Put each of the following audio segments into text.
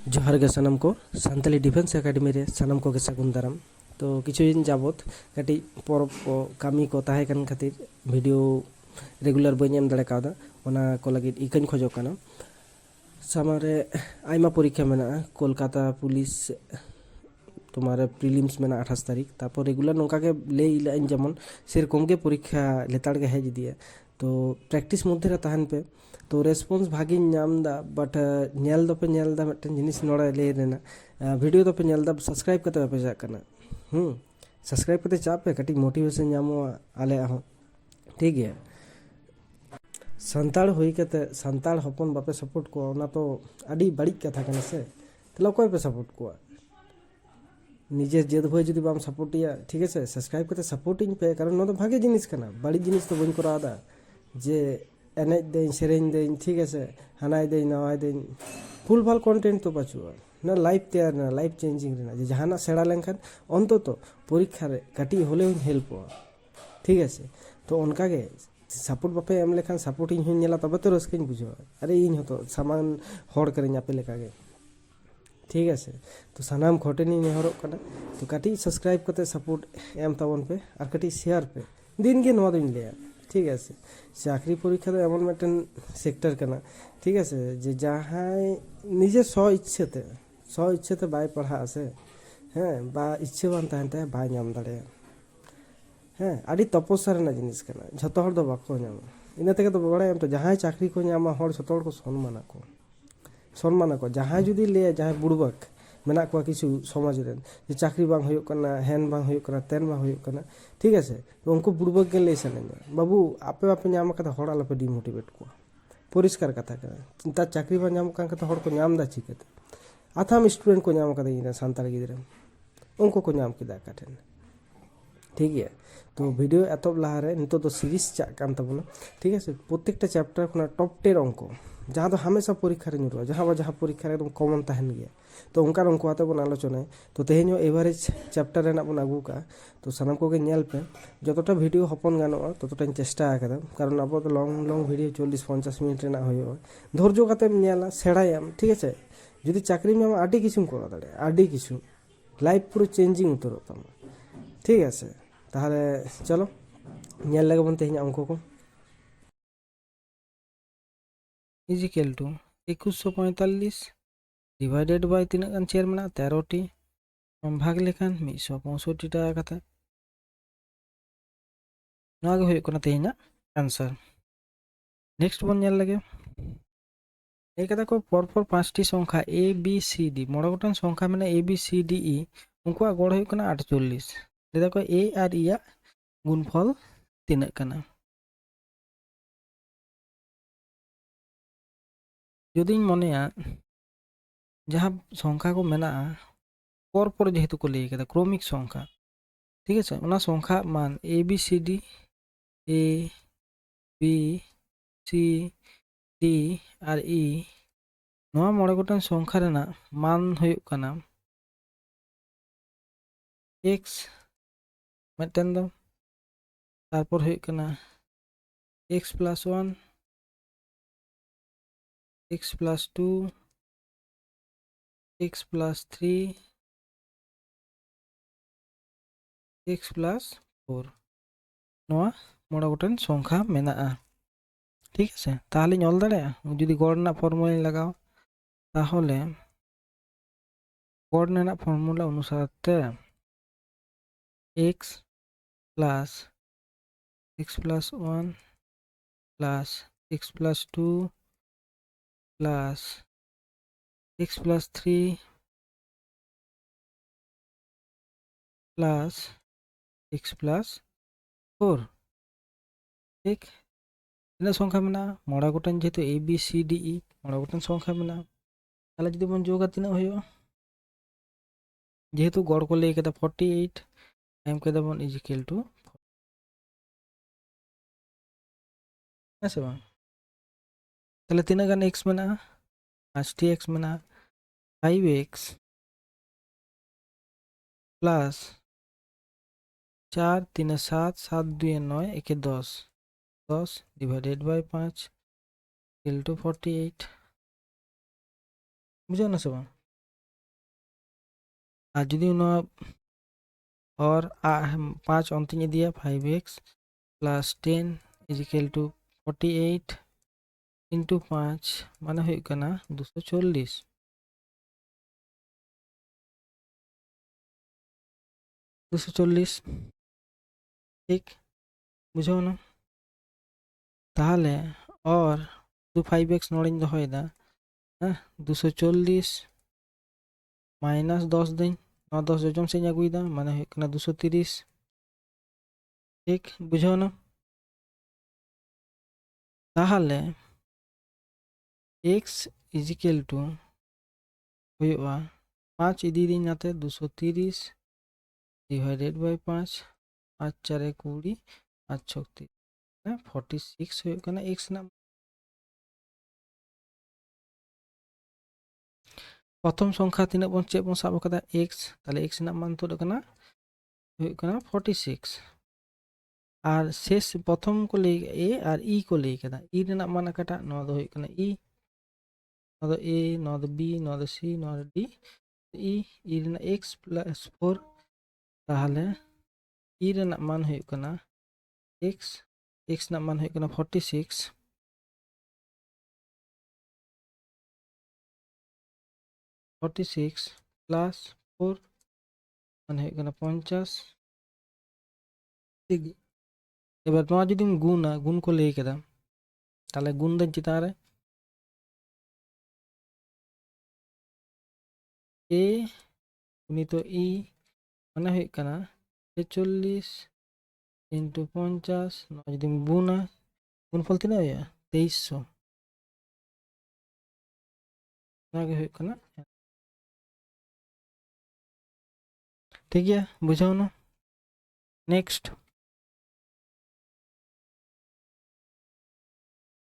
जोहार गे सानम को Santali defence academy रे सानम को गे सागुन दाराम। तो किछु दिन जाबत कटी परब को कामी को ताहे कन खातिर वीडियो रेगुलर बनी एम दाड़े कावदा ओना को लगिद इकाइन खोजो काना सामारे आयमा परीक्षा मेना कोलकाता पुलिस तुम्हारे प्रिलिम्स में 28 तारीख तापर रेगुलर नौका के ले इन जेमन सेरकम के परीक्षा लेताड़ के हेज दिए तो प्रैक्टिस मध्य रे तहन पे तो रेस्पॉन्स भागी नाम दा बट नेल दो पे नेल दा मिटन जिनिस नोड़ा ले रेना वीडियो दो पे नेल दा सब्सक्राइब करते पे जा करना सब्सक्राइब करते चाप पे कटी मोटिवेशन नामो आले हो ठीक है संताड़ हुई के संताड़ हपन बापे सपोर्ट को ना तो अड़ी बड़ी कथा कने से तो कोई पे सपोर्ट को निजे जेद हुए जुदी बाम सपोर्टिया ठीक है सब्सक्राइब करते सपोर्टिंग पे कारण नो तो भागे जिनिस कना बड़ी जिनिस तो बन करा दा जे एने दें सेरेंग दें ठीक है हनाय दें नवाय दें फुल फाल कंटेंट तो बचुआ ना लाइफ तैयार ना लाइफ चेंजिंग रेना जे जहाना सेड़ा लेनखान अंतो तो परीक्षा रे कटी होले हेल्प ठीक है तो उनका के सपोर्ट बापे एम लेखान सपोर्टिंग हुई नेला तब तो रस्किन बुझवा अरे इन हो तो सामान होड़ करें आपे लेका के ठीक है तो सानाम घटनी नेहरोग कना तो कटी सब्सक्राइब करते सपोर्ट एम तबन पे और कटी शेयर पे दिन के नवा दिन लिया ठीक है चाकरी परीक्षा तो एमन मिटन सेक्टर कना ठीक है जे जहाँ निजे स्व इच्छे बाय पढ़ा से हाँ बा इच्छे बान तहनते बाय नाम दाड़े हाँ अड़ी तपस्या रेना जिनिस कना झतो हर दो बाको नामा इना तेगे तो बड़ाय तो जहाँ चाकरी को नामा हर झतो हर को सम्मान को जहाँ जुदी ले जहाँ बुड़बक मेना को किछु समाज रेन जे चाकरी बांग होयो कना हेन बांग होयो कना तेन बांग होयो कना ठीक है तो उनको बुड़बक के ले सने बाबू आपे आपे नाम कथा हड़ आलपे डिमोटिवेट को परिष्कार कथा कना चिंता चाकरी बांग नाम कान कथा हड़ को नाम दा चिकते आथाम स्टूडेंट को नाम कदा इन सांताल गिदरा उनको को नाम किदा काठेन ठीक है तो वीडियो एतब लहारे नितो तो सीरीज चाक कान तबना ठीक है प्रत्येकटा चैप्टर खुना टॉप 10 अंक जहाँ तो हमेशा परीक्षा रे नुरुआ जहाँ परीक्षा एकदम कॉमन तहन गया तो उनका अंक आते बन आलोचना तो तेज एवरेज चैप्टर रेना बन आगू का तो सामान को नेल पे जतटा वीडियो हपन गानोआ ततटा चेष्टा कदा कारण अब तो लॉन्ग लॉन्ग वीडियो 40-50 मिनट रेना होयो धैर्य काते नेला सेड़ायाम ठीक है जुदी चाकरी में आडी किछुम करा दाड़े आडी किछु लाइफ पूरा चेंजिंग उतरो तम ठीक है ताहले चलो नेल लगे बन तेज अंक को इजिकल टू 2145 डिवाइडेड बाय तीन गान चेयर में 13टी भाग लेखान 165 टाका कते नवा गे होयो तेना आंसर नेक्स्ट बन नेल लगे এই কথা को परपर 5टी संख्या ए बी सी डी मोड़ा गोटान संख्या मैंने ए बी सी डी ई उनको गड़ हो 48 देखो ए और इया गुणफल तीना कना जुदी मनेया जहाँ संख्या को मेना परपर जेहेतु को लई कदा क्रमिक संख्या ठीक है उना संख्या मान A B C D A B C D और ई नवा मोड़े गोटान संख्या रेना मान होयो कना एक्स मिटन दो तारपर होयो कना x plus 1 x plus 2 x plus 3 x plus 4 नवा मोड़ा गोटेन संख्या मेना ठीक है ताहले ऑल दाड़े जुदी गड़ ना फर्मुला लगाओ ताहले गड़ ना फर्मुला अनुसार ते x plus 1 plus x plus 2 plus x plus 3 plus x plus 4 ठीक इन संख्या में मोड़ा गोटान जेहेतु ए बी सी डी ई मोड़ा गोटान संख्या में ताहले जुदी बन जोगा तीना होयो जेहेतु गड़ को लई केदा 48 एम केदा बन इजिकल टू ऐसे बांग ताहले तीना गान एक्स में 5टी एक्स में 5x plus 4 3 7 7 2 9 1 10 10 divided by 5 equal to 48 बुझो ना सब আর যদি और 5 अंतिम दिया 5x plus 10 is equal to 48 into 5 माने हुई कना 240 ठीक बुझो ना ताहले और 5x नोड़िंग दोहयदा 240 माइनस 10 दिन 10 जोजन से अगुईदा माने हुई कना 230 ठीक बुझो ना ताहले x इजिकल टू हुआ 5 इदी दिन नाते 230 डिवाइडेड बाय 5 5 4 20 5 6 46 हुई कना x ना प्रथम संख्या तीन बन चेक बन साब कदा x ताले x ना मान तो कना हुई कना 46 और शेष प्रथम को ले a और e को ले कदा e रेना मान कटा नो दो हुई कना e नो दो a नो दो b नो दो c नो दो d e e रेना x प्लस 4 ताहले e रेना मान हुई कना x x ना मान हुई कना 46 प्लस 4 मान हुई कना 50 ठीक এবার তোমার যদি গুণ को ले कदा তাহলে গুণ দেন চিতা রে a গুণিত e মানে হই কানা 46 ইনটু 50 যদি গুণফল তিনা হইয়া 2300 আগে হই কানা ঠিক আছে বুঝাও না নেক্সট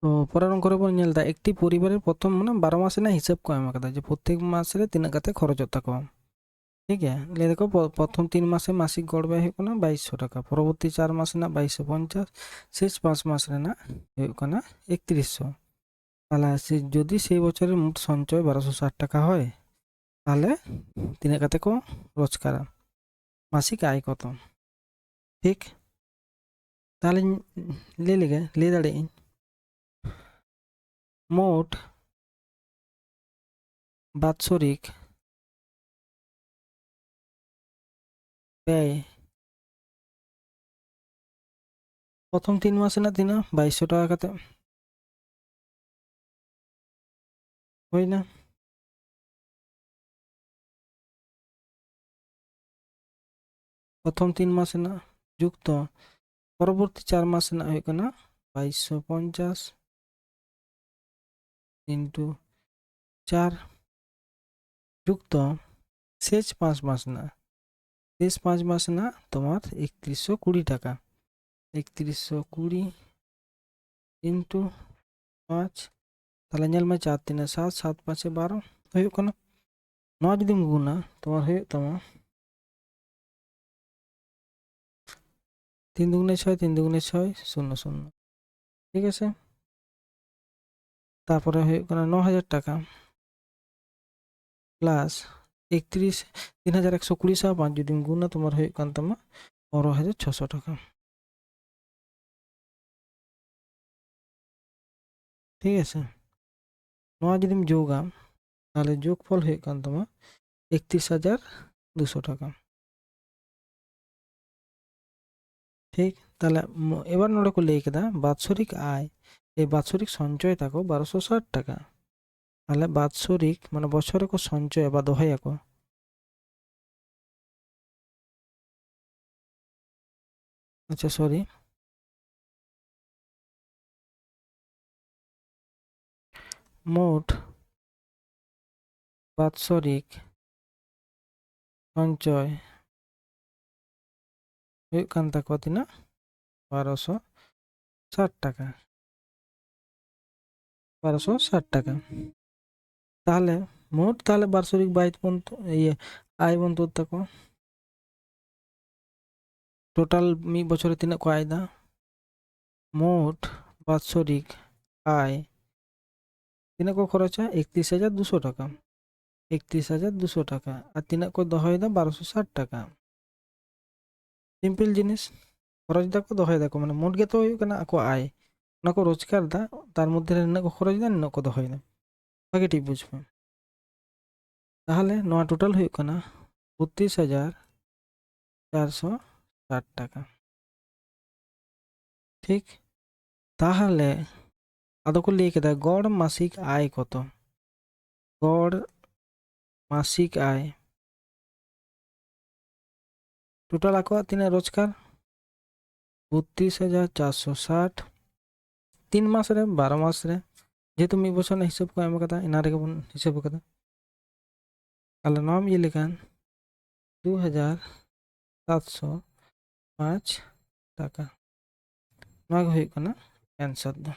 তো পরের অঙ্কের উপর নেলদা একটি পরিবারের প্রথম মানে 12 মাসে না হিসাব কো এম কাদা যে প্রত্যেক মাসে তিনা কাতে খরচ হতা কম ठीक है ले देखो प्रथम 3 मासे मासिक गड़ व्यय होना 2200 टाका परवर्ती 4 मास ना 2250 शेष 5 मास रे ना होना 3100 তাহলে সে যদি সেই বছরের মোট সঞ্চয় 1260 টাকা হয় তাহলে তিনে কাতে কো রোজগার মাসিক আয় কত ঠিক তাহলে ले দাঁড়ে মোট বাৎসরিক ব্যয় প্রথম 3 মাসে না 2200 টাকা কাতে হয় না প্রথম 3 মাসে না যুক্ত পরবর্তী 4 মাসে না হয় কেনা 2250 ইনটু 4 যুক্ত শেষ 5 মাস না শেষ 5 মাস না তোমার 3120 টাকা 3120 ইনটু 5 তাহলে ñel में 4 3 7 7 5 12 হয় কেনা ন যদি গুণা তোমার হয় তোমার 3 দুগুণে 6 3 দুগুণে 6 0 0 ঠিক আছে তারপরে হয় কেনা 9000 টাকা প্লাস 31 3120 সহ 5 যদি গুণা তোমার হয় কান তোমার 12600 টাকা ঠিক আছে নয় যদি যোগা তাহলে যোগফল হয় কান তোমার 31200 টাকা ঠিক তাহলে এবার নোড়ে को लेके दा বাৎসরিক আয় এই বাৎসরিক সঞ্চয় থাকো 1260 টাকা তাহলে বাৎসরিক মানে বছরে কো সঞ্চয় বা দোহাই আকো আচ্ছা সরি মোট বাৎসরিক সঞ্চয় হই কান থাকো তিনা 1260 টাকা 1260 টাকা তাহলে মোট তাহলে বার্ষিক ব্যয় পর্যন্ত আয় পর্যন্ত থাকো টোটাল মি বছরে তিনা को আয় দা মোট বাৎসরিক আয় তিনা को খরচ 31200 টাকা 31,200 টাকা আর তিনা को দহয়দা 1260 টাকা সিম্পল জিনিস খরচ দা को দহয়দা को মানে মোট गे तो हुई कना ako आय ना को रोजगार दा तार मध्य रे को खरच दा ना को दहयदा भागे ठीक बुझबे ताहले नोआ टोटल हुई कना 32,460 টাকা ठीक ताहले आदो को लिए केदा गड़ मासिक आय कत गड़ मासिक आय टोटल आको तीन रोजगार 32,460 3 मास रे 12 मास रे जेतु मी बछर हिसाब को एम कदा इना रे बन हिसाब कदा ताले नाम ये लेखान 2,705 টাকা ना हुई कना आंसर दो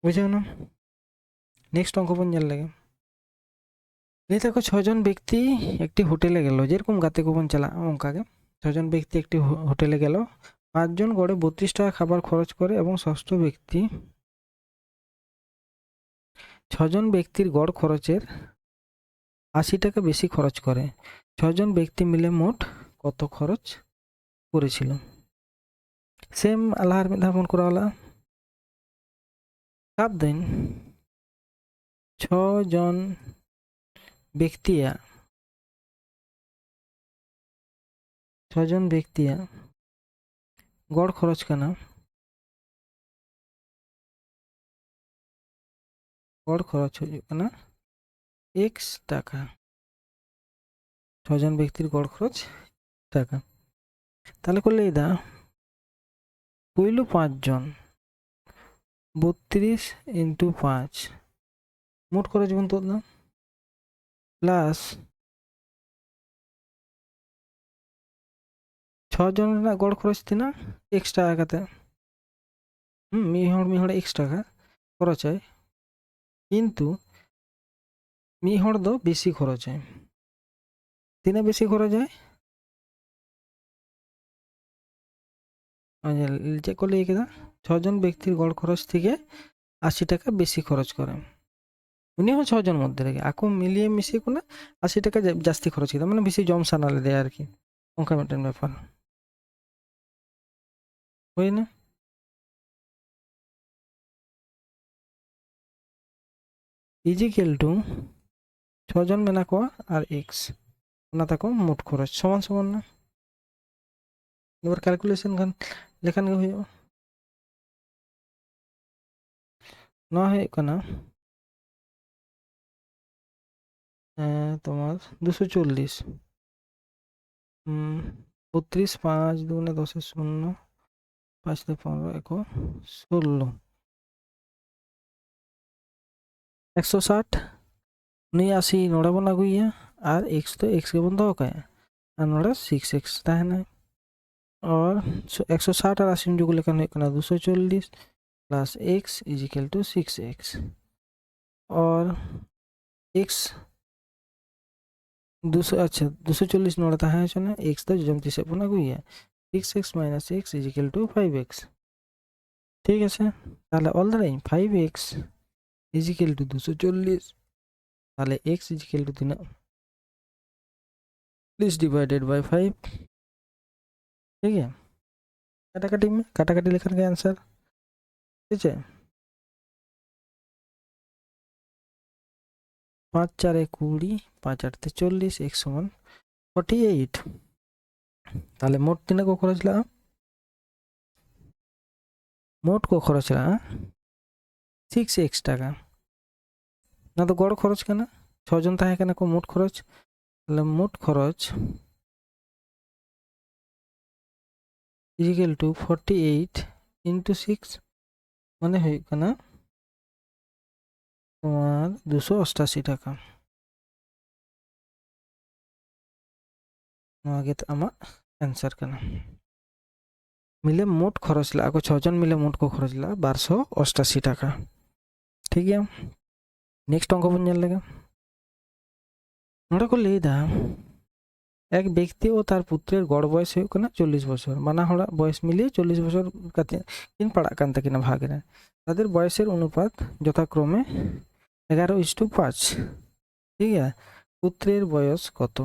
बुझे ना नेक्स्ट अंक बन जल लगे लेते को 6 जन व्यक्ति एक होटेले गेलो जेरकम गाते को बन चला ओंका के 6 जन व्यक्ति एक होटेले गेलो 5 जन गड़े 32 টাকা খাবার খরচ করে এবং ষষ্ঠ ব্যক্তি 6 জন ব্যক্তির গড় খরচের 80 টাকা বেশি খরচ করে 6 জন ব্যক্তি মিলে মোট কত খরচ করেছিল सेम आल्हार में धामन कराला साब दिन 6 जन व्यक्तिया 6 जन व्यक्तिया गड़ खरच कना गड़ खरच होना x टाका 6 जन व्यक्तिर गड़ खरच टाका ताले को लेदा पहलू 5 जन 32 इंटू 5 मोट खरच बन तो प्लस 6 जन गड़ खरच तीना x टाका काते मिहड़ x टाका खरच है किंतु मिहड़ दो बेसी खरच है तीना बेसी खरच है चे को लिए 6 जन व्यक्तिर गड़ खरच थेके 80 টাকা बेसी खरच करे उनी 6 जन मध्य रे आको मिलिए मिसिए को ना 80 টাকা जास्ती खरच किया माने बेसी जम सानाले दे आरकी ओंका मिटन ব্যাপার होय ना इजिकल टू 6 जन मेना को और x ना ताको मोट खरच समान समान ना এবার ক্যালকুলেশন গান লেখান গে হইও না হয় কেনা তোমার 240 32 5 2 10 0 5 15 1 16 160 89 नोड़ा बना गुइया और x तो x के बंद हो गया और नोड़ा 6x ताहना और 160 और 80 जो लेखन 240 plus x equal to 6x और x 200 अच्छा 240 नोड़ा है ना x तो जमती से पुनः हुई है 6x minus x equal to 5x ठीक है सर ताले all the time 5x equal to 240 ताले x इजिकल टू तीन प्लीज डिवाइडेड बाय 5 ठीक है काटाकाटी में काटाकाटी लिखने का आंसर ठीक है 5 4 20 5 8 40 1 समान 48 ताले मोट तीन को खरच ला मोट को खरच ला 6x टाका ना तो गड़ खरच करना 6 जन ताहे कना को मोट खरच ताले मोट खरच इजिकल टू 48 इंटू 6 माने हुई कना तुम्हार 288 টাকা आगे तो आमा आंसर करना मिले मोट खरच ला आको 6 जन मिले मोट को खरच ला 1288 টাকা ठीक है नेक्स्ट अंक बन लगा नोड़ा को लेदा एक व्यक्ति और तार पुत्रेर गड़ बयस 40 बछर बाना हड़ा बयस मिलिए 40 बछर किन पड़ा कान तकिना भाग रे तादेर बयसेर अनुपात यथाक्रमे 11:5 ठीक है पुत्रेर बयस कत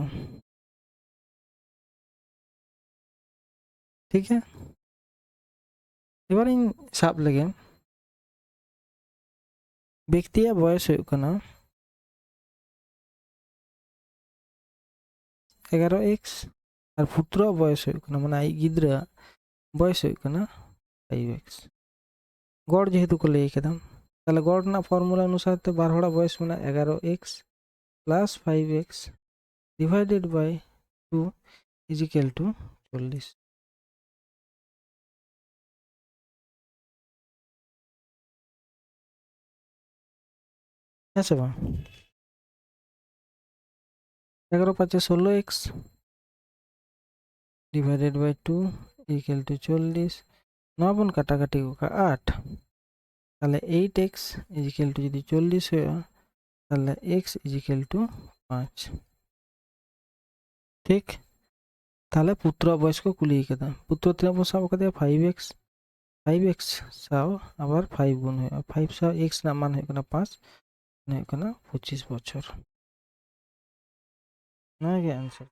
ठीक है एबार इन साब लगे व्यक्तिया बयस हुयुग कना 11x और पुत्र बयस हुयुग कना माने आई गिद्रा बयस हुयुग कना 5x गड़ जेहेतु को लई केदाम ताहले गड़ ना फर्मुला अनुसार तो बार हड़ा बयस में 11x plus 5x divided by 2 is equal to 40 ऐसे बा 11 5 16x divided by 2 equal to 40 नौ बन काटाकाटी का 8 তাহলে 8x ইজ ইকুয়াল টু যদি 40 হয় তাহলে x ইজ ইকুয়াল টু 5 ঠিক তাহলে পুত্র বয়স্ক কুলিয়ে কেদা পুত্র তিন বসাব কেদা 5x সাও আবার 5 গুণ হয় 5 সাও x না মান হয় কেনা 5 মানে হয় কেনা 25 বছর না কি आंसर